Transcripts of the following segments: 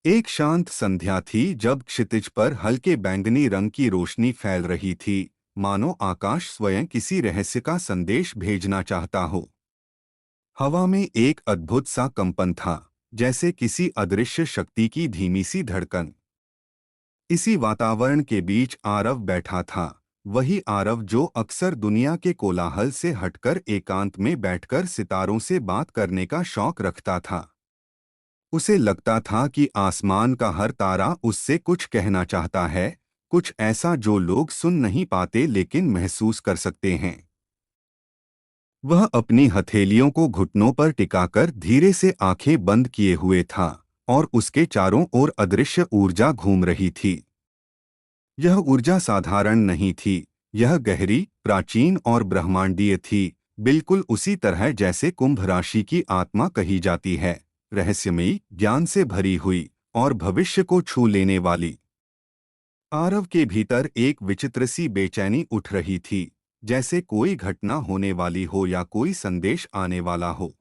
एक शांत संध्या थी जब क्षितिज पर हल्के बैंगनी रंग की रोशनी फैल रही थी, मानो आकाश स्वयं किसी रहस्य का संदेश भेजना चाहता हो। हवा में एक अद्भुत सा कंपन था, जैसे किसी अदृश्य शक्ति की धीमी सी धड़कन। इसी वातावरण के बीच आरव बैठा था, वही आरव जो अक्सर दुनिया के कोलाहल से हटकर एकांत में बैठकर सितारों से बात करने का शौक रखता था। उसे लगता था कि आसमान का हर तारा उससे कुछ कहना चाहता है, कुछ ऐसा जो लोग सुन नहीं पाते लेकिन महसूस कर सकते हैं। वह अपनी हथेलियों को घुटनों पर टिकाकर धीरे से आंखें बंद किए हुए था, और उसके चारों ओर अदृश्य ऊर्जा घूम रही थी। यह ऊर्जा साधारण नहीं थी, यह गहरी, प्राचीन और ब्रह्मांडीय थी, बिल्कुल उसी तरह जैसे कुंभ राशि की आत्मा कही जाती है, रहस्यमयी, ज्ञान से भरी हुई और भविष्य को छू लेने वाली। आरव के भीतर एक विचित्र सी बेचैनी उठ रही थी, जैसे कोई घटना होने वाली हो या कोई संदेश आने वाला हो।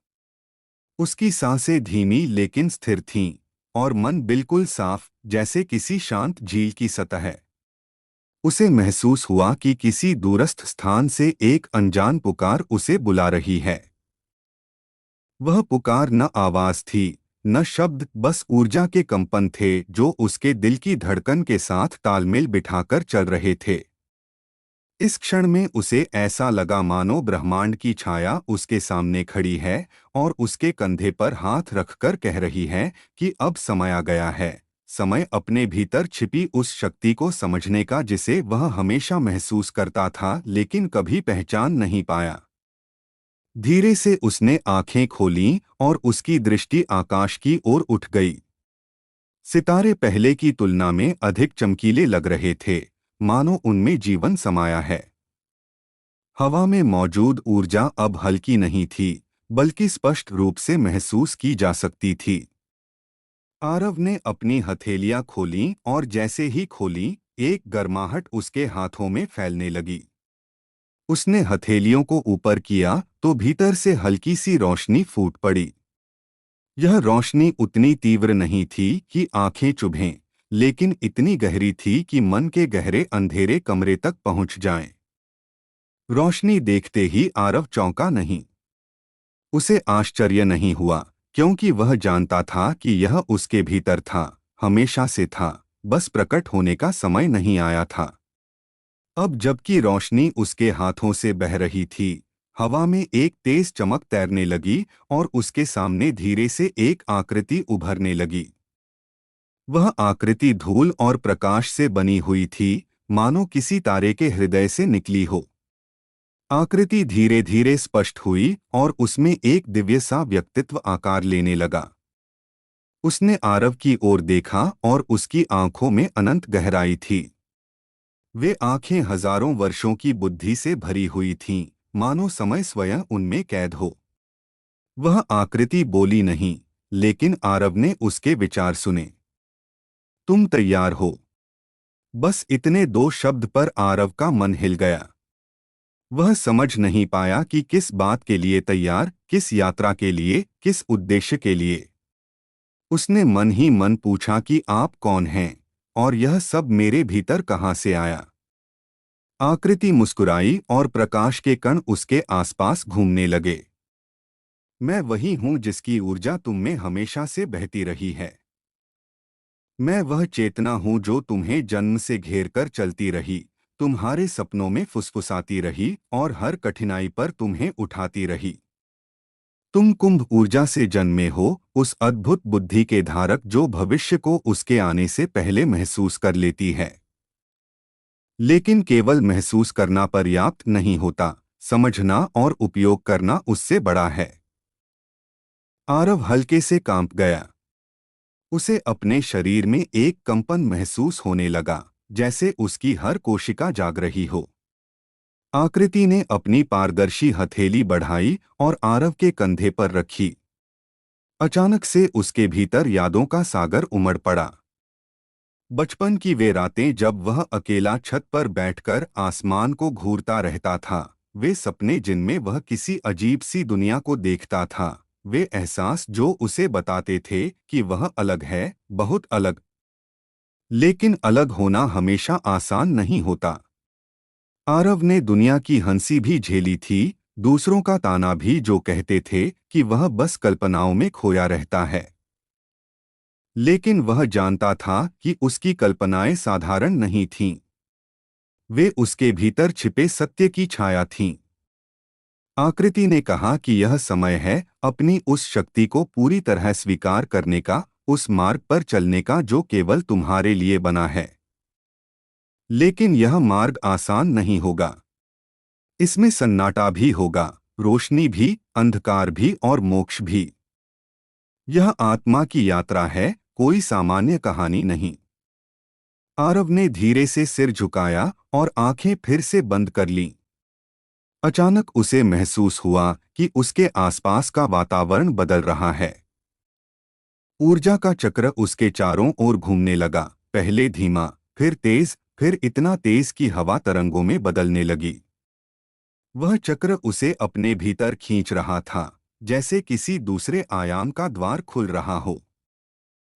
उसकी सांसें धीमी लेकिन स्थिर थीं, और मन बिल्कुल साफ, जैसे किसी शांत झील की सतह। उसे महसूस हुआ कि किसी दूरस्थ स्थान से एक अनजान पुकार उसे बुला रही है। वह पुकार न आवाज थी, न शब्द, बस ऊर्जा के कंपन थे जो उसके दिल की धड़कन के साथ तालमेल बिठाकर चल रहे थे। इस क्षण में उसे ऐसा लगा मानो ब्रह्मांड की छाया उसके सामने खड़ी है और उसके कंधे पर हाथ रखकर कह रही है कि अब समय आ गया है, समय अपने भीतर छिपी उस शक्ति को समझने का जिसे वह हमेशा महसूस करता था लेकिन कभी पहचान नहीं पाया। धीरे से उसने आंखें खोलीं और उसकी दृष्टि आकाश की ओर उठ गई। सितारे पहले की तुलना में अधिक चमकीले लग रहे थे, मानो उनमें जीवन समाया है। हवा में मौजूद ऊर्जा अब हल्की नहीं थी, बल्कि स्पष्ट रूप से महसूस की जा सकती थी। आरव ने अपनी हथेलियां खोलीं और जैसे ही खोलीं, एक गर्माहट उसके हाथों में फैलने लगी। उसने हथेलियों को ऊपर किया तो भीतर से हल्की सी रोशनी फूट पड़ी। यह रोशनी उतनी तीव्र नहीं थी कि आंखें चुभें, लेकिन इतनी गहरी थी कि मन के गहरे अंधेरे कमरे तक पहुंच जाए। रोशनी देखते ही आरव चौंका नहीं। उसे आश्चर्य नहीं हुआ, क्योंकि वह जानता था कि यह उसके भीतर था, हमेशा से था, बस प्रकट होने का समय नहीं आया था। अब जबकि रोशनी उसके हाथों से बह रही थी, हवा में एक तेज चमक तैरने लगी और उसके सामने धीरे से एक आकृति उभरने लगी। वह आकृति धूल और प्रकाश से बनी हुई थी, मानो किसी तारे के हृदय से निकली हो। आकृति धीरे धीरे स्पष्ट हुई और उसमें एक दिव्य सा व्यक्तित्व आकार लेने लगा। उसने आरव की ओर देखा और उसकी आंखों में अनंत गहराई थी। वे आंखें हजारों वर्षों की बुद्धि से भरी हुई थीं, मानो समय स्वयं उनमें कैद हो। वह आकृति बोली नहीं, लेकिन आरव ने उसके विचार सुने। तुम तैयार हो? बस इतने दो शब्द पर आरव का मन हिल गया। वह समझ नहीं पाया कि किस बात के लिए तैयार, किस यात्रा के लिए, किस उद्देश्य के लिए। उसने मन ही मन पूछा कि आप कौन हैं, और यह सब मेरे भीतर कहाँ से आया। आकृति मुस्कुराई और प्रकाश के कण उसके आसपास घूमने लगे। मैं वही हूँ जिसकी ऊर्जा तुम में हमेशा से बहती रही है। मैं वह चेतना हूँ जो तुम्हें जन्म से घेर कर चलती रही, तुम्हारे सपनों में फुसफुसाती रही और हर कठिनाई पर तुम्हें उठाती रही। तुम कुंभ ऊर्जा से जन्मे हो, उस अद्भुत बुद्धि के धारक जो भविष्य को उसके आने से पहले महसूस कर लेती है। लेकिन केवल महसूस करना पर्याप्त नहीं होता, समझना और उपयोग करना उससे बड़ा है। आरव हल्के से कांप गया। उसे अपने शरीर में एक कंपन महसूस होने लगा, जैसे उसकी हर कोशिका जाग रही हो। आकृति ने अपनी पारदर्शी हथेली बढ़ाई और आरव के कंधे पर रखी। अचानक से उसके भीतर यादों का सागर उमड़ पड़ा। बचपन की वे रातें जब वह अकेला छत पर बैठकर आसमान को घूरता रहता था, वे सपने जिनमें वह किसी अजीब सी दुनिया को देखता था, वे एहसास जो उसे बताते थे कि वह अलग है, बहुत अलग। लेकिन अलग होना हमेशा आसान नहीं होता। आरव ने दुनिया की हंसी भी झेली थी, दूसरों का ताना भी जो कहते थे कि वह बस कल्पनाओं में खोया रहता है। लेकिन वह जानता था कि उसकी कल्पनाएं साधारण नहीं थीं। वे उसके भीतर छिपे सत्य की छाया थीं। आकृति ने कहा कि यह समय है अपनी उस शक्ति को पूरी तरह स्वीकार करने का, उस मार्ग पर चलने का जो केवल तुम्हारे लिए बना है। लेकिन यह मार्ग आसान नहीं होगा। इसमें सन्नाटा भी होगा, रोशनी भी, अंधकार भी और मोक्ष भी। यह आत्मा की यात्रा है, कोई सामान्य कहानी नहीं। आरव ने धीरे से सिर झुकाया और आंखें फिर से बंद कर लीं। अचानक उसे महसूस हुआ कि उसके आसपास का वातावरण बदल रहा है। ऊर्जा का चक्र उसके चारों ओर घूमने लगा, पहले धीमा, फिर तेज, फिर इतना तेज कि हवा तरंगों में बदलने लगी। वह चक्र उसे अपने भीतर खींच रहा था, जैसे किसी दूसरे आयाम का द्वार खुल रहा हो।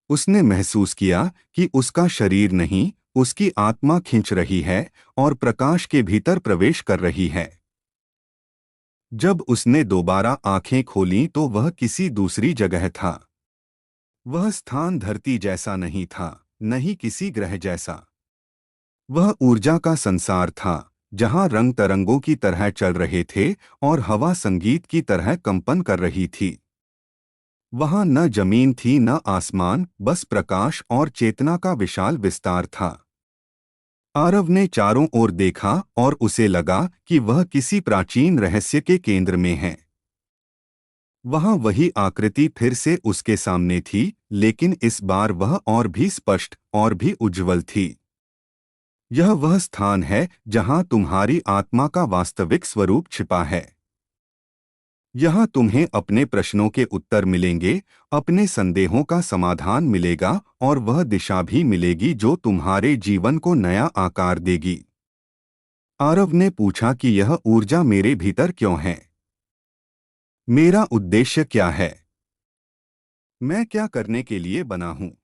उसने महसूस किया कि उसका शरीर नहीं, उसकी आत्मा खींच रही है और प्रकाश के भीतर प्रवेश कर रही है। जब उसने दोबारा आंखें खोलीं तो वह किसी दूसरी जगह था। वह स्थान धरती जैसा नहीं था, न ही किसी ग्रह जैसा। वह ऊर्जा का संसार था, जहां रंग तरंगों की तरह चल रहे थे और हवा संगीत की तरह कंपन कर रही थी। वहां न जमीन थी न आसमान, बस प्रकाश और चेतना का विशाल विस्तार था। आरव ने चारों ओर देखा और उसे लगा कि वह किसी प्राचीन रहस्य के केंद्र में है। वहां वही आकृति फिर से उसके सामने थी, लेकिन इस बार वह और भी स्पष्ट और भी उज्ज्वल थी। यह वह स्थान है जहां तुम्हारी आत्मा का वास्तविक स्वरूप छिपा है। यहाँ तुम्हें अपने प्रश्नों के उत्तर मिलेंगे, अपने संदेहों का समाधान मिलेगा और वह दिशा भी मिलेगी जो तुम्हारे जीवन को नया आकार देगी। आरव ने पूछा कि यह ऊर्जा मेरे भीतर क्यों है? मेरा उद्देश्य क्या है? मैं क्या करने के लिए बना हूँ?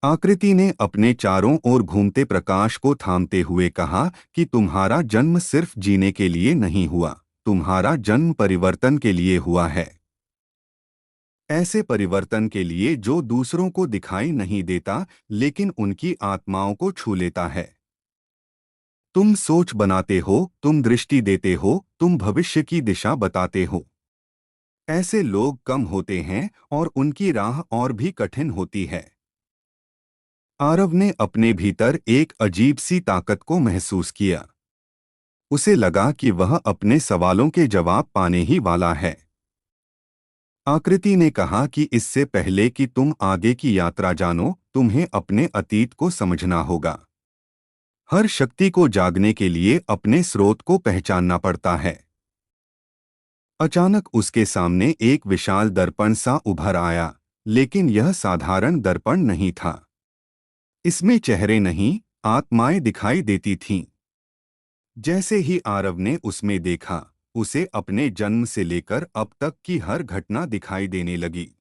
आकृति ने अपने चारों ओर घूमते प्रकाश को थामते हुए कहा कि तुम्हारा जन्म सिर्फ जीने के लिए नहीं हुआ, तुम्हारा जन्म परिवर्तन के लिए हुआ है। ऐसे परिवर्तन के लिए जो दूसरों को दिखाई नहीं देता, लेकिन उनकी आत्माओं को छू लेता है। तुम सोच बनाते हो, तुम दृष्टि देते हो, तुम भविष्य की दिशा बताते हो। ऐसे लोग कम होते हैं और उनकी राह और भी कठिन होती है। आरव ने अपने भीतर एक अजीब सी ताकत को महसूस किया। उसे लगा कि वह अपने सवालों के जवाब पाने ही वाला है। आकृति ने कहा कि इससे पहले कि तुम आगे की यात्रा जानो, तुम्हें अपने अतीत को समझना होगा। हर शक्ति को जागने के लिए अपने स्रोत को पहचानना पड़ता है। अचानक उसके सामने एक विशाल दर्पण सा उभर आया, लेकिन यह साधारण दर्पण नहीं था। इसमें चेहरे नहीं, आत्माएं दिखाई देती थीं। जैसे ही आरव ने उसमें देखा, उसे अपने जन्म से लेकर अब तक की हर घटना दिखाई देने लगी।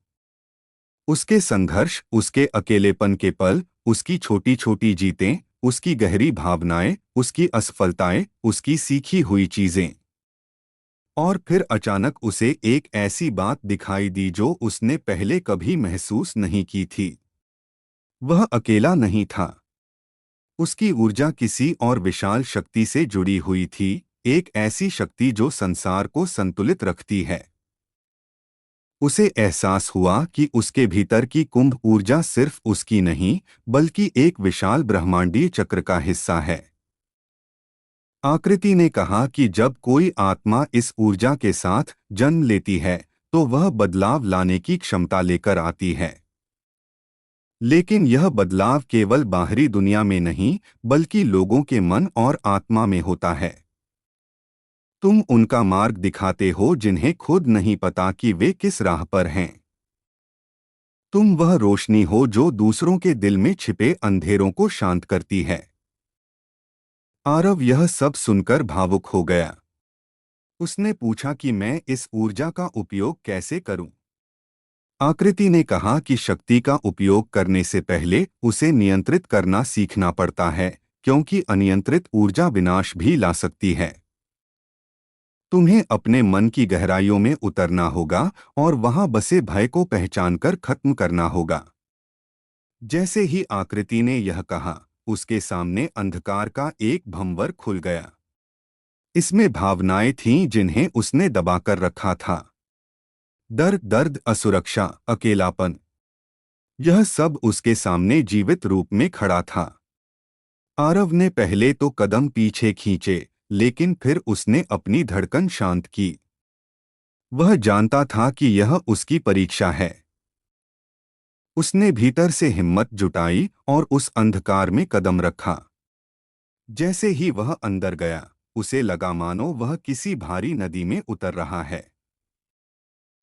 उसके संघर्ष, उसके अकेलेपन के पल, उसकी छोटी छोटी जीतें, उसकी गहरी भावनाएं, उसकी असफलताएं, उसकी सीखी हुई चीजें। और फिर अचानक उसे एक ऐसी बात दिखाई दी जो उसने पहले कभी महसूस नहीं की थी। वह अकेला नहीं था। उसकी ऊर्जा किसी और विशाल शक्ति से जुड़ी हुई थी, एक ऐसी शक्ति जो संसार को संतुलित रखती है। उसे एहसास हुआ कि उसके भीतर की कुंभ ऊर्जा सिर्फ उसकी नहीं, बल्कि एक विशाल ब्रह्मांडीय चक्र का हिस्सा है। आकृति ने कहा कि जब कोई आत्मा इस ऊर्जा के साथ जन्म लेती है, तो वह बदलाव लाने की क्षमता लेकर आती है। लेकिन यह बदलाव केवल बाहरी दुनिया में नहीं, बल्कि लोगों के मन और आत्मा में होता है। तुम उनका मार्ग दिखाते हो जिन्हें खुद नहीं पता कि वे किस राह पर हैं। तुम वह रोशनी हो जो दूसरों के दिल में छिपे अंधेरों को शांत करती है। आरव यह सब सुनकर भावुक हो गया। उसने पूछा कि मैं इस ऊर्जा का उपयोग कैसे करूं। आकृति ने कहा कि शक्ति का उपयोग करने से पहले उसे नियंत्रित करना सीखना पड़ता है, क्योंकि अनियंत्रित ऊर्जा विनाश भी ला सकती है। तुम्हें अपने मन की गहराइयों में उतरना होगा और वहां बसे भय को पहचानकर खत्म करना होगा। जैसे ही आकृति ने यह कहा, उसके सामने अंधकार का एक भंवर खुल गया। इसमें भावनाएं थीं जिन्हें उसने दबाकर रखा था। डर, दर्द, असुरक्षा, अकेलापन, यह सब उसके सामने जीवित रूप में खड़ा था। आरव ने पहले तो कदम पीछे खींचे, लेकिन फिर उसने अपनी धड़कन शांत की। वह जानता था कि यह उसकी परीक्षा है। उसने भीतर से हिम्मत जुटाई और उस अंधकार में कदम रखा। जैसे ही वह अंदर गया, उसे लगा मानो वह किसी भारी नदी में उतर रहा है।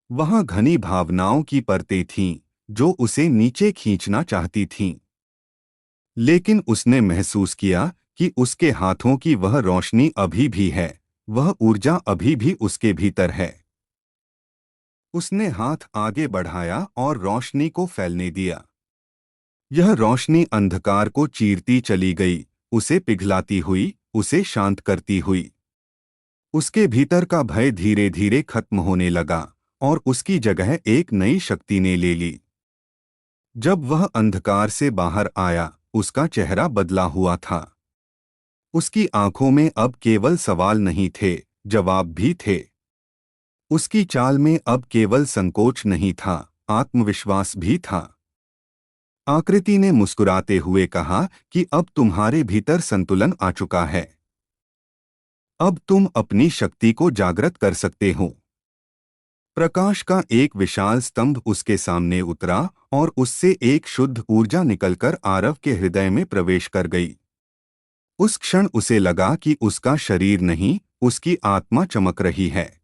वहां घनी भावनाओं की परतें थीं, जो उसे नीचे खींचना चाहती थीं। लेकिन उसने महसूस किया कि उसके हाथों की वह रोशनी अभी भी है, वह ऊर्जा अभी भी उसके भीतर है। उसने हाथ आगे बढ़ाया और रोशनी को फैलने दिया। यह रोशनी अंधकार को चीरती चली गई, उसे पिघलाती हुई, उसे शांत करती हुई। उसके भीतर का भय धीरे धीरे खत्म होने लगा और उसकी जगह एक नई शक्ति ने ले ली। जब वह अंधकार से बाहर आया, उसका चेहरा बदला हुआ था। उसकी आंखों में अब केवल सवाल नहीं थे, जवाब भी थे। उसकी चाल में अब केवल संकोच नहीं था, आत्मविश्वास भी था। आकृति ने मुस्कुराते हुए कहा कि अब तुम्हारे भीतर संतुलन आ चुका है। अब तुम अपनी शक्ति को जागृत कर सकते हो। प्रकाश का एक विशाल स्तंभ उसके सामने उतरा और उससे एक शुद्ध ऊर्जा निकलकर आरव के हृदय में प्रवेश कर गई। उस क्षण उसे लगा कि उसका शरीर नहीं, उसकी आत्मा चमक रही है।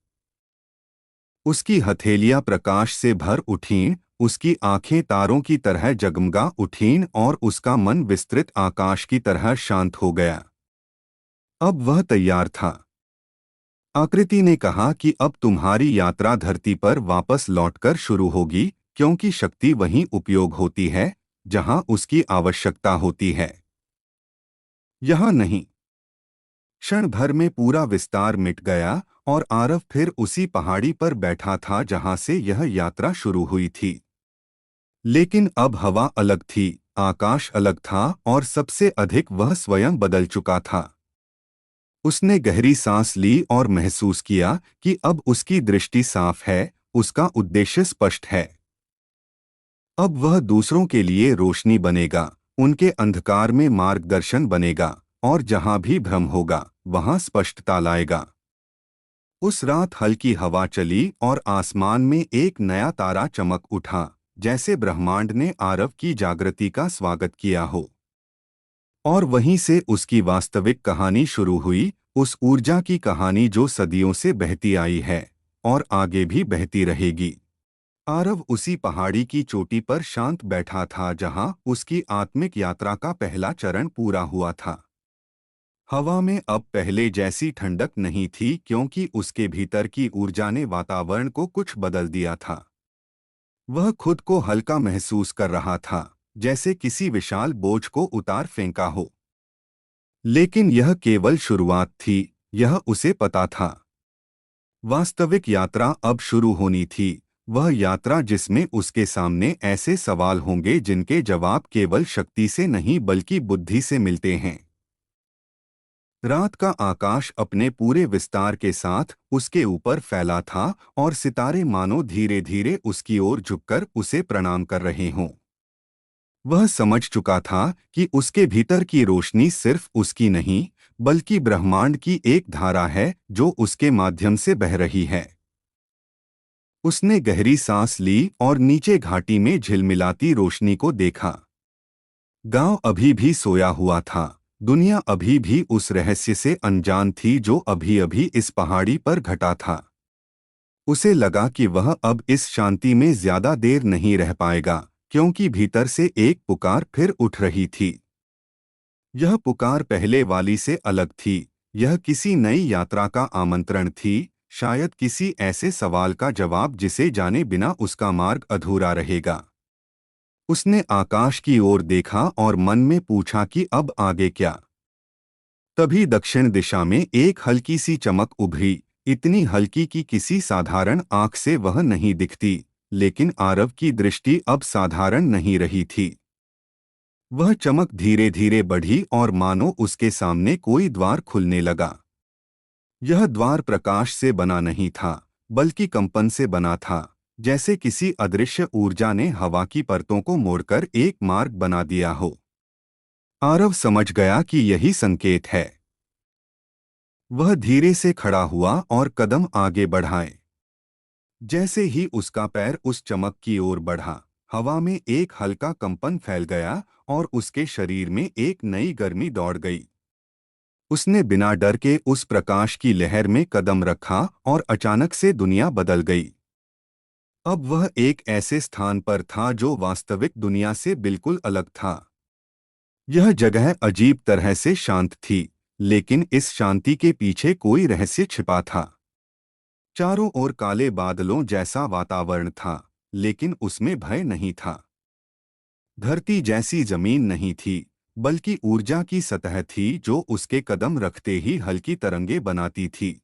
उसकी हथेलियां प्रकाश से भर उठीं, उसकी आंखें तारों की तरह जगमगा उठीं और उसका मन विस्तृत आकाश की तरह शांत हो गया। अब वह तैयार था। आकृति ने कहा कि अब तुम्हारी यात्रा धरती पर वापस लौटकर शुरू होगी, क्योंकि शक्ति वहीं उपयोग होती है जहां उसकी आवश्यकता होती है, यहां नहीं। क्षण भर में पूरा विस्तार मिट गया और आरव फिर उसी पहाड़ी पर बैठा था जहां से यह यात्रा शुरू हुई थी। लेकिन अब हवा अलग थी, आकाश अलग था और सबसे अधिक वह स्वयं बदल चुका था। उसने गहरी सांस ली और महसूस किया कि अब उसकी दृष्टि साफ है, उसका उद्देश्य स्पष्ट है। अब वह दूसरों के लिए रोशनी बनेगा, उनके अंधकार में मार्गदर्शन बनेगा और जहां भी भ्रम होगा, वहां स्पष्टता लाएगा। उस रात हल्की हवा चली और आसमान में एक नया तारा चमक उठा, जैसे ब्रह्मांड ने आरव की जागृति का स्वागत किया हो। और वहीं से उसकी वास्तविक कहानी शुरू हुई, उस ऊर्जा की कहानी जो सदियों से बहती आई है और आगे भी बहती रहेगी। आरव उसी पहाड़ी की चोटी पर शांत बैठा था जहां उसकी आत्मिक यात्रा का पहला चरण पूरा हुआ था। हवा में अब पहले जैसी ठंडक नहीं थी, क्योंकि उसके भीतर की ऊर्जा ने वातावरण को कुछ बदल दिया था। वह खुद को हल्का महसूस कर रहा था, जैसे किसी विशाल बोझ को उतार फेंका हो। लेकिन यह केवल शुरुआत थी, यह उसे पता था। वास्तविक यात्रा अब शुरू होनी थी, वह यात्रा जिसमें उसके सामने ऐसे सवाल होंगे जिनके जवाब केवल शक्ति से नहीं बल्कि बुद्धि से मिलते हैं। रात का आकाश अपने पूरे विस्तार के साथ उसके ऊपर फैला था और सितारे मानो धीरे धीरे उसकी ओर झुककर उसे प्रणाम कर रहे हों। वह समझ चुका था कि उसके भीतर की रोशनी सिर्फ उसकी नहीं, बल्कि ब्रह्मांड की एक धारा है जो उसके माध्यम से बह रही है। उसने गहरी सांस ली और नीचे घाटी में झिलमिलाती रोशनी को देखा। गांव अभी भी सोया हुआ था, दुनिया अभी भी उस रहस्य से अनजान थी जो अभी अभी इस पहाड़ी पर घटा था। उसे लगा कि वह अब इस शांति में ज्यादा देर नहीं रह पाएगा, क्योंकि भीतर से एक पुकार फिर उठ रही थी। यह पुकार पहले वाली से अलग थी, यह किसी नई यात्रा का आमंत्रण थी, शायद किसी ऐसे सवाल का जवाब जिसे जाने बिना उसका मार्ग अधूरा रहेगा। उसने आकाश की ओर देखा और मन में पूछा कि अब आगे क्या। तभी दक्षिण दिशा में एक हल्की सी चमक उभरी, इतनी हल्की कि किसी साधारण आंख से वह नहीं दिखती, लेकिन आरव की दृष्टि अब साधारण नहीं रही थी। वह चमक धीरे धीरे बढ़ी और मानो उसके सामने कोई द्वार खुलने लगा। यह द्वार प्रकाश से बना नहीं था, बल्कि कंपन से बना था, जैसे किसी अदृश्य ऊर्जा ने हवा की परतों को मोड़कर एक मार्ग बना दिया हो। आरव समझ गया कि यही संकेत है। वह धीरे से खड़ा हुआ और कदम आगे बढ़ाए। जैसे ही उसका पैर उस चमक की ओर बढ़ा, हवा में एक हल्का कंपन फैल गया और उसके शरीर में एक नई गर्मी दौड़ गई। उसने बिना डर के उस प्रकाश की लहर में कदम रखा और अचानक से दुनिया बदल गई। अब वह एक ऐसे स्थान पर था जो वास्तविक दुनिया से बिल्कुल अलग था। यह जगह अजीब तरह से शांत थी, लेकिन इस शांति के पीछे कोई रहस्य छिपा था। चारों ओर काले बादलों जैसा वातावरण था, लेकिन उसमें भय नहीं था। धरती जैसी जमीन नहीं थी, बल्कि ऊर्जा की सतह थी जो उसके कदम रखते ही हल्की तरंगे बनाती थी।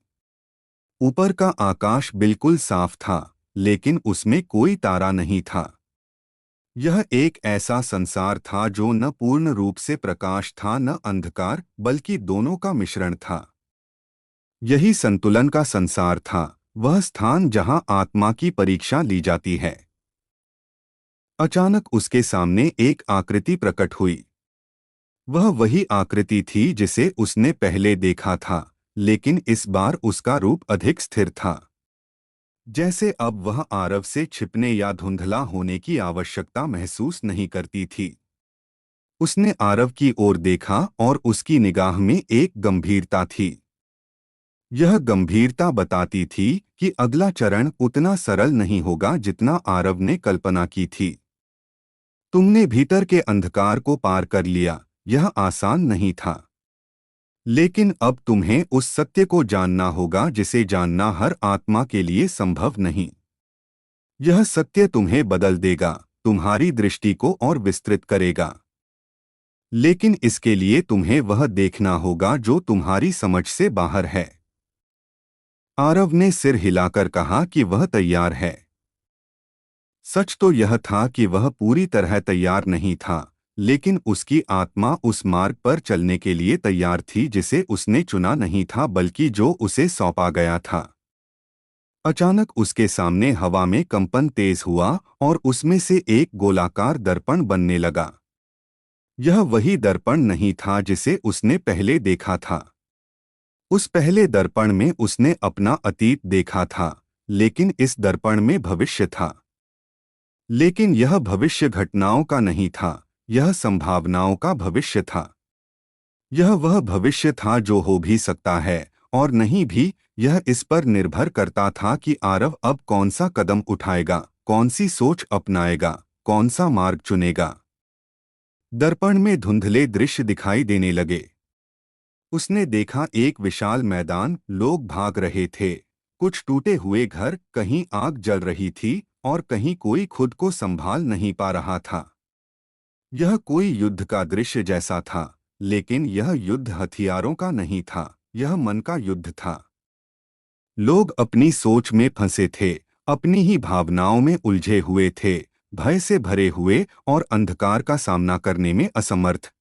ऊपर का आकाश बिल्कुल साफ था, लेकिन उसमें कोई तारा नहीं था। यह एक ऐसा संसार था जो न पूर्ण रूप से प्रकाश था न अंधकार, बल्कि दोनों का मिश्रण था। यही संतुलन का संसार था, वह स्थान जहां आत्मा की परीक्षा ली जाती है। अचानक उसके सामने एक आकृति प्रकट हुई। वह वही आकृति थी जिसे उसने पहले देखा था, लेकिन इस बार उसका रूप अधिक स्थिर था। जैसे अब वह आरव से छिपने या धुंधला होने की आवश्यकता महसूस नहीं करती थी। उसने आरव की ओर देखा और उसकी निगाह में एक गंभीरता थी। यह गंभीरता बताती थी कि अगला चरण उतना सरल नहीं होगा जितना आरव ने कल्पना की थी। तुमने भीतर के अंधकार को पार कर लिया, यह आसान नहीं था। लेकिन अब तुम्हें उस सत्य को जानना होगा जिसे जानना हर आत्मा के लिए संभव नहीं। यह सत्य तुम्हें बदल देगा, तुम्हारी दृष्टि को और विस्तृत करेगा। लेकिन इसके लिए तुम्हें वह देखना होगा जो तुम्हारी समझ से बाहर है। आरव ने सिर हिलाकर कहा कि वह तैयार है। सच तो यह था कि वह पूरी तरह तैयार नहीं था, लेकिन उसकी आत्मा उस मार्ग पर चलने के लिए तैयार थी जिसे उसने चुना नहीं था, बल्कि जो उसे सौंपा गया था। अचानक उसके सामने हवा में कंपन तेज हुआ और उसमें से एक गोलाकार दर्पण बनने लगा। यह वही दर्पण नहीं था जिसे उसने पहले देखा था। उस पहले दर्पण में उसने अपना अतीत देखा था, लेकिन इस दर्पण में भविष्य था। लेकिन यह भविष्य घटनाओं का नहीं था, यह संभावनाओं का भविष्य था। यह वह भविष्य था जो हो भी सकता है और नहीं भी। यह इस पर निर्भर करता था कि आरव अब कौन सा कदम उठाएगा, कौन सी सोच अपनाएगा, कौन सा मार्ग चुनेगा। दर्पण में धुंधले दृश्य दिखाई देने लगे। उसने देखा एक विशाल मैदान, लोग भाग रहे थे, कुछ टूटे हुए घर, कहीं आग जल रही थी और कहीं कोई खुद को संभाल नहीं पा रहा था। यह कोई युद्ध का दृश्य जैसा था, लेकिन यह युद्ध हथियारों का नहीं था, यह मन का युद्ध था। लोग अपनी सोच में फंसे थे, अपनी ही भावनाओं में उलझे हुए थे, भय से भरे हुए और अंधकार का सामना करने में असमर्थ।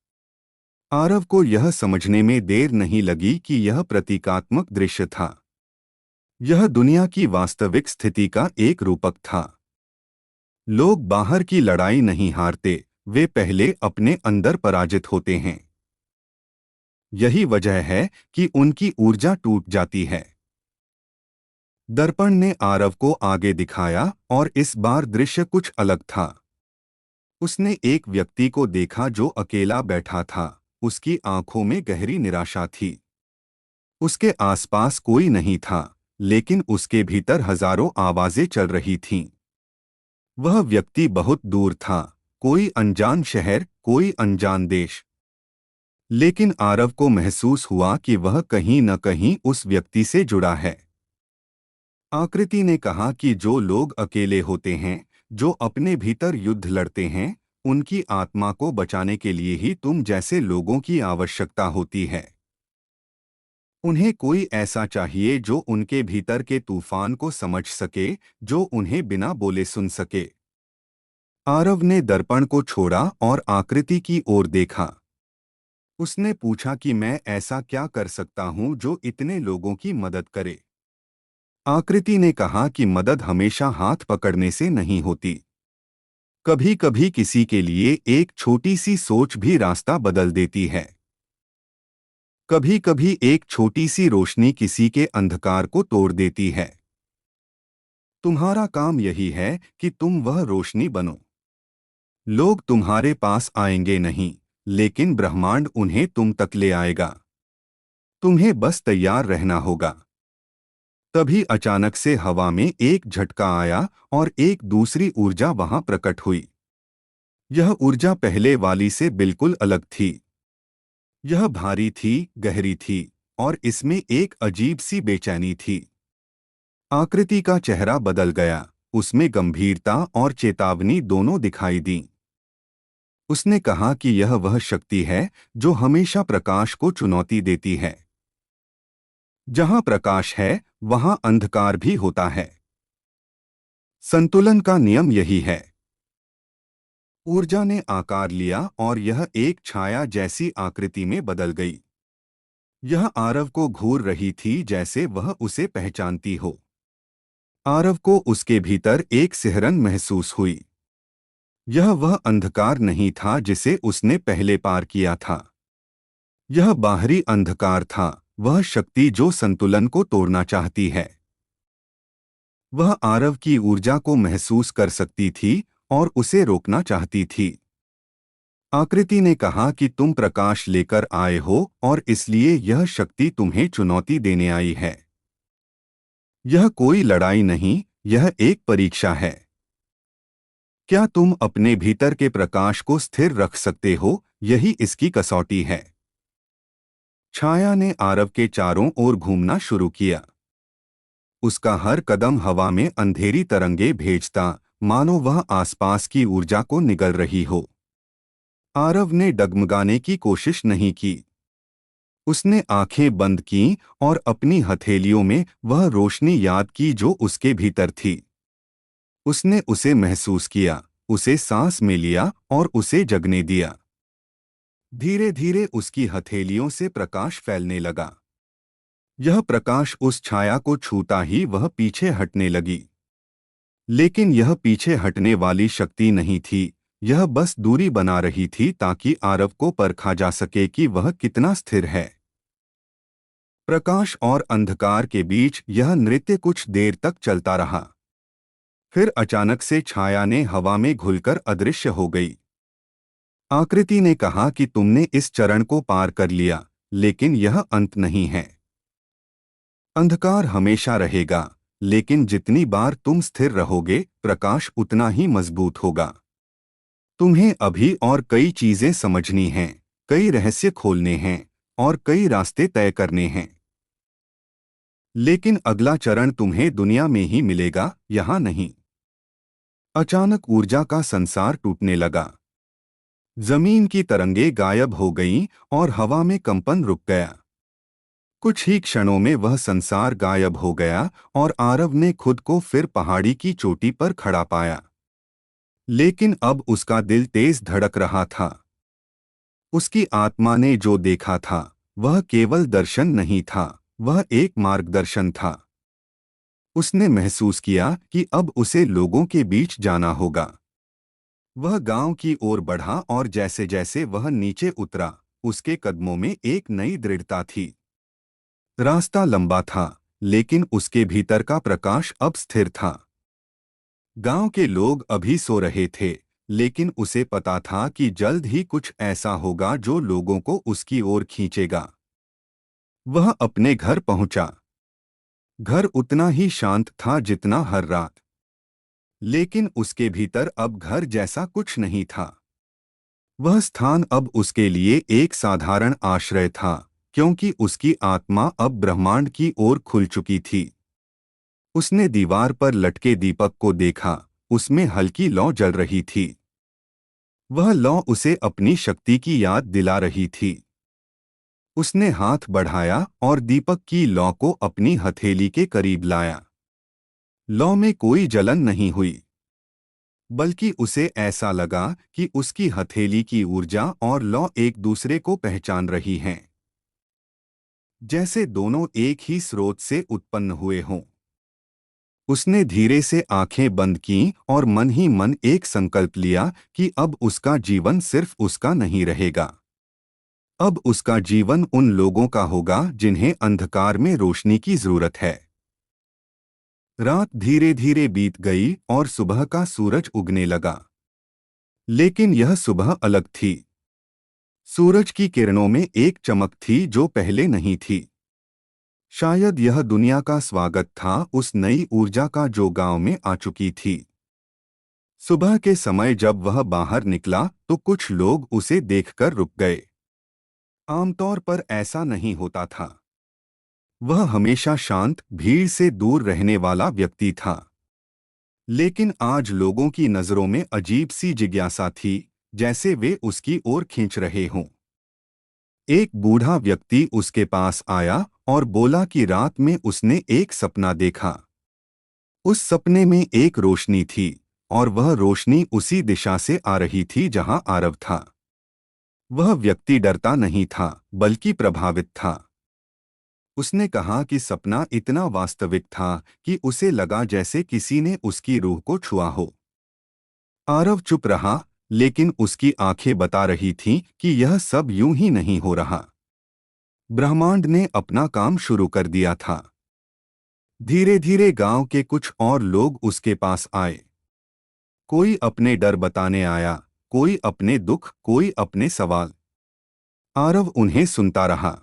आरव को यह समझने में देर नहीं लगी कि यह प्रतीकात्मक दृश्य था। यह दुनिया की वास्तविक स्थिति का एक रूपक था। लोग बाहर की लड़ाई नहीं हारते, वे पहले अपने अंदर पराजित होते हैं। यही वजह है कि उनकी ऊर्जा टूट जाती है। दर्पण ने आरव को आगे दिखाया और इस बार दृश्य कुछ अलग था। उसने एक व्यक्ति को देखा जो अकेला बैठा था, उसकी आंखों में गहरी निराशा थी। उसके आसपास कोई नहीं था, लेकिन उसके भीतर हजारों आवाजें चल रही थीं। वह व्यक्ति बहुत दूर था, कोई अनजान शहर, कोई अनजान देश। लेकिन आरव को महसूस हुआ कि वह कहीं न कहीं उस व्यक्ति से जुड़ा है। आकृति ने कहा कि जो लोग अकेले होते हैं, जो अपने भीतर युद्ध लड़ते हैं, उनकी आत्मा को बचाने के लिए ही तुम जैसे लोगों की आवश्यकता होती है। उन्हें कोई ऐसा चाहिए जो उनके भीतर के तूफान को समझ सके, जो उन्हें बिना बोले सुन सके। आरव ने दर्पण को छोड़ा और आकृति की ओर देखा। उसने पूछा कि मैं ऐसा क्या कर सकता हूं जो इतने लोगों की मदद करे। आकृति ने कहा कि मदद हमेशा हाथ पकड़ने से नहीं होती। कभी कभी किसी के लिए एक छोटी सी सोच भी रास्ता बदल देती है। कभी कभी एक छोटी सी रोशनी किसी के अंधकार को तोड़ देती है। तुम्हारा काम यही है कि तुम वह रोशनी बनो। लोग तुम्हारे पास आएंगे नहीं, लेकिन ब्रह्मांड उन्हें तुम तक ले आएगा। तुम्हें बस तैयार रहना होगा। तभी अचानक से हवा में एक झटका आया और एक दूसरी ऊर्जा वहां प्रकट हुई। यह ऊर्जा पहले वाली से बिल्कुल अलग थी। यह भारी थी, गहरी थी, और इसमें एक अजीब सी बेचैनी थी। आकृति का चेहरा बदल गया। उसमें गंभीरता और चेतावनी दोनों दिखाई दी। उसने कहा कि यह वह शक्ति है जो हमेशा प्रकाश को चुनौती देती है। जहां प्रकाश है, वहां अंधकार भी होता है। संतुलन का नियम यही है। ऊर्जा ने आकार लिया और यह एक छाया जैसी आकृति में बदल गई। यह आरव को घूर रही थी, जैसे वह उसे पहचानती हो। आरव को उसके भीतर एक सिहरन महसूस हुई। यह वह अंधकार नहीं था जिसे उसने पहले पार किया था। यह बाहरी अंधकार था, वह शक्ति जो संतुलन को तोड़ना चाहती है। वह आरव की ऊर्जा को महसूस कर सकती थी और उसे रोकना चाहती थी। आकृति ने कहा कि तुम प्रकाश लेकर आए हो और इसलिए यह शक्ति तुम्हें चुनौती देने आई है। यह कोई लड़ाई नहीं, यह एक परीक्षा है। क्या तुम अपने भीतर के प्रकाश को स्थिर रख सकते हो? यही इसकी कसौटी है। छाया ने आरव के चारों ओर घूमना शुरू किया। उसका हर कदम हवा में अंधेरी तरंगे भेजता, मानो वह आसपास की ऊर्जा को निगल रही हो। आरव ने डगमगाने की कोशिश नहीं की। उसने आंखें बंद कीं और अपनी हथेलियों में वह रोशनी याद की जो उसके भीतर थी। उसने उसे महसूस किया, उसे सांस में लिया और उसे जगने दिया। धीरे धीरे उसकी हथेलियों से प्रकाश फैलने लगा। यह प्रकाश उस छाया को छूता ही वह पीछे हटने लगी। लेकिन यह पीछे हटने वाली शक्ति नहीं थी, यह बस दूरी बना रही थी ताकि आरव को परखा जा सके कि वह कितना स्थिर है। प्रकाश और अंधकार के बीच यह नृत्य कुछ देर तक चलता रहा। फिर अचानक से छाया ने हवा में घुलकर अदृश्य हो गई। आकृति ने कहा कि तुमने इस चरण को पार कर लिया, लेकिन यह अंत नहीं है। अंधकार हमेशा रहेगा, लेकिन जितनी बार तुम स्थिर रहोगे, प्रकाश उतना ही मजबूत होगा। तुम्हें अभी और कई चीजें समझनी हैं, कई रहस्य खोलने हैं और कई रास्ते तय करने हैं। लेकिन अगला चरण तुम्हें दुनिया में ही मिलेगा, यहां नहीं। अचानक ऊर्जा का संसार टूटने लगा। जमीन की तरंगें गायब हो गईं और हवा में कंपन रुक गया। कुछ ही क्षणों में वह संसार गायब हो गया और आरव ने खुद को फिर पहाड़ी की चोटी पर खड़ा पाया। लेकिन अब उसका दिल तेज धड़क रहा था। उसकी आत्मा ने जो देखा था, वह केवल दर्शन नहीं था, वह एक मार्गदर्शन था। उसने महसूस किया कि अब उसे लोगों के बीच जाना होगा। वह गांव की ओर बढ़ा और जैसे जैसे वह नीचे उतरा, उसके कदमों में एक नई दृढ़ता थी। रास्ता लंबा था, लेकिन उसके भीतर का प्रकाश अब स्थिर था। गांव के लोग अभी सो रहे थे, लेकिन उसे पता था कि जल्द ही कुछ ऐसा होगा जो लोगों को उसकी ओर खींचेगा। वह अपने घर पहुंचा। घर उतना ही शांत था जितना हर रात। लेकिन उसके भीतर अब घर जैसा कुछ नहीं था। वह स्थान अब उसके लिए एक साधारण आश्रय था, क्योंकि उसकी आत्मा अब ब्रह्मांड की ओर खुल चुकी थी। उसने दीवार पर लटके दीपक को देखा। उसमें हल्की लौ जल रही थी। वह लौ उसे अपनी शक्ति की याद दिला रही थी। उसने हाथ बढ़ाया और दीपक की लौ को अपनी हथेली के करीब लाया। लौ में कोई जलन नहीं हुई, बल्कि उसे ऐसा लगा कि उसकी हथेली की ऊर्जा और लौ एक दूसरे को पहचान रही हैं, जैसे दोनों एक ही स्रोत से उत्पन्न हुए हों। उसने धीरे से आंखें बंद कीं और मन ही मन एक संकल्प लिया कि अब उसका जीवन सिर्फ उसका नहीं रहेगा। अब उसका जीवन उन लोगों का होगा जिन्हें अंधकार में रोशनी की जरूरत है। रात धीरे धीरे बीत गई और सुबह का सूरज उगने लगा। लेकिन यह सुबह अलग थी। सूरज की किरणों में एक चमक थी जो पहले नहीं थी। शायद यह दुनिया का स्वागत था उस नई ऊर्जा का जो गांव में आ चुकी थी। सुबह के समय जब वह बाहर निकला तो कुछ लोग उसे देखकर रुक गए। आमतौर पर ऐसा नहीं होता था। वह हमेशा शांत, भीड़ से दूर रहने वाला व्यक्ति था। लेकिन आज लोगों की नजरों में अजीब सी जिज्ञासा थी, जैसे वे उसकी ओर खींच रहे हों। एक बूढ़ा व्यक्ति उसके पास आया और बोला कि रात में उसने एक सपना देखा। उस सपने में एक रोशनी थी और वह रोशनी उसी दिशा से आ रही थी जहां आरव था। वह व्यक्ति डरता नहीं था, बल्कि प्रभावित था। उसने कहा कि सपना इतना वास्तविक था कि उसे लगा जैसे किसी ने उसकी रूह को छुआ हो। आरव चुप रहा, लेकिन उसकी आंखें बता रही थीं कि यह सब यूं ही नहीं हो रहा। ब्रह्मांड ने अपना काम शुरू कर दिया था। धीरे धीरे गांव के कुछ और लोग उसके पास आए। कोई अपने डर बताने आया, कोई अपने दुख, कोई अपने सवाल। आरव उन्हें सुनता रहा।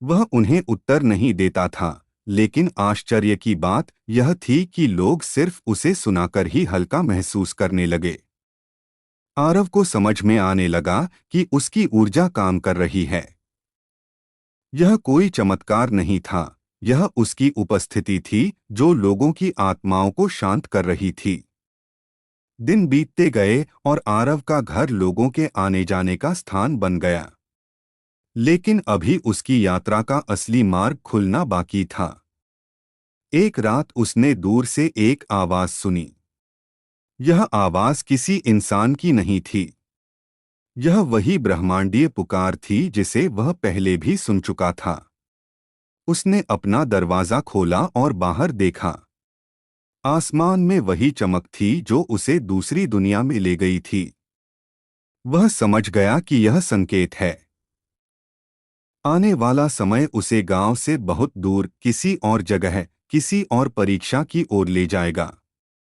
वह उन्हें उत्तर नहीं देता था, लेकिन आश्चर्य की बात यह थी कि लोग सिर्फ उसे सुनाकर ही हल्का महसूस करने लगे। आरव को समझ में आने लगा कि उसकी ऊर्जा काम कर रही है। यह कोई चमत्कार नहीं था, यह उसकी उपस्थिति थी जो लोगों की आत्माओं को शांत कर रही थी। दिन बीतते गए और आरव का घर लोगों के आने जाने का स्थान बन गया। लेकिन अभी उसकी यात्रा का असली मार्ग खुलना बाकी था। एक रात उसने दूर से एक आवाज सुनी। यह आवाज किसी इंसान की नहीं थी। यह वही ब्रह्मांडीय पुकार थी जिसे वह पहले भी सुन चुका था। उसने अपना दरवाजा खोला और बाहर देखा। आसमान में वही चमक थी जो उसे दूसरी दुनिया में ले गई थी। वह समझ गया कि यह संकेत है। आने वाला समय उसे गांव से बहुत दूर, किसी और जगह, किसी और परीक्षा की ओर ले जाएगा।